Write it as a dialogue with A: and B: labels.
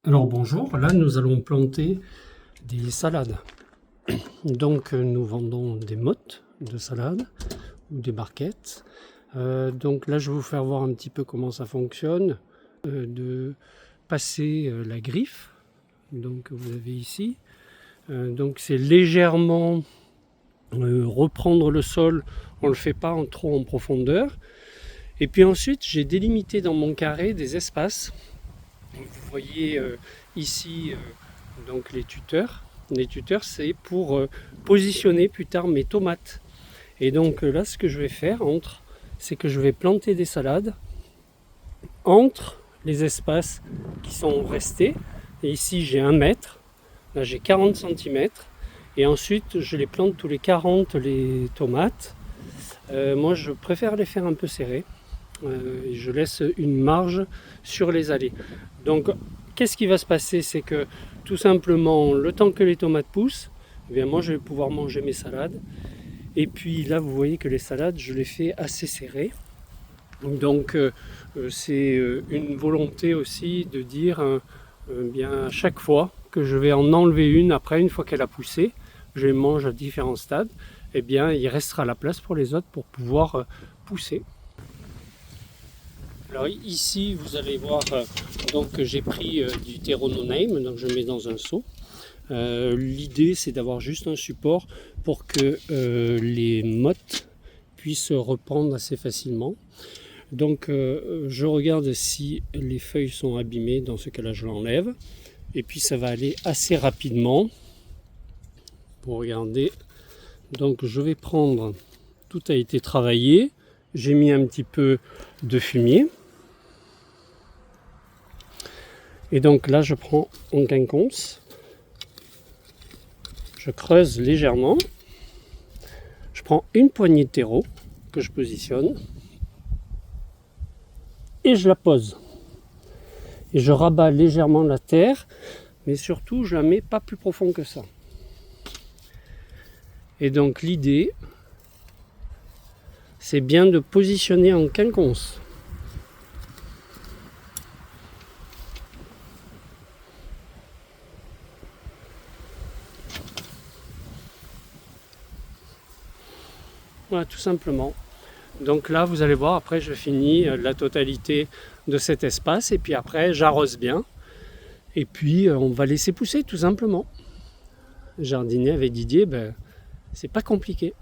A: Alors bonjour, là nous allons planter des salades. Donc nous vendons des mottes de salade ou des barquettes. Donc là je vais vous faire voir un petit peu comment ça fonctionne. De passer la griffe, donc vous avez ici. Donc c'est légèrement reprendre le sol, on ne le fait pas trop en profondeur. Et puis ensuite j'ai délimité dans mon carré des espaces. Vous voyez ici donc les tuteurs. Les tuteurs, c'est pour positionner plus tard mes tomates. Et donc là, ce que je vais faire c'est que je vais planter des salades entre les espaces qui sont restés. Et ici, j'ai 1 mètre. Là, j'ai 40 cm. Et ensuite, je les plante tous les 40 les tomates. Moi, je préfère les faire un peu serrées. Je laisse une marge sur les allées. Donc qu'est-ce qui va se passer, c'est que tout simplement le temps que les tomates poussent, eh bien, moi je vais pouvoir manger mes salades. Et puis là vous voyez que les salades je les fais assez serrées. Donc c'est une volonté aussi de dire bien à chaque fois que je vais en enlever une fois qu'elle a poussé, je les mange à différents stades, et bien il restera la place pour les autres pour pouvoir pousser. Alors ici vous allez voir donc j'ai pris du terreau no name, donc je mets dans un seau. L'idée c'est d'avoir juste un support pour que les mottes puissent reprendre assez facilement. Donc je regarde si les feuilles sont abîmées, dans ce cas là je l'enlève. Et puis ça va aller assez rapidement. Pour regarder, donc je vais prendre, tout a été travaillé, j'ai mis un petit peu de fumier. Et donc là, je prends un quinconce, je creuse légèrement, je prends une poignée de terreau que je positionne et je la pose. Et je rabats légèrement la terre, mais surtout je la mets pas plus profond que ça. Et donc l'idée, c'est bien de positionner en quinconce. Voilà, tout simplement. Donc là, vous allez voir, après je finis la totalité de cet espace et puis après j'arrose bien. Et puis on va laisser pousser tout simplement. Jardiner avec Didier, c'est pas compliqué.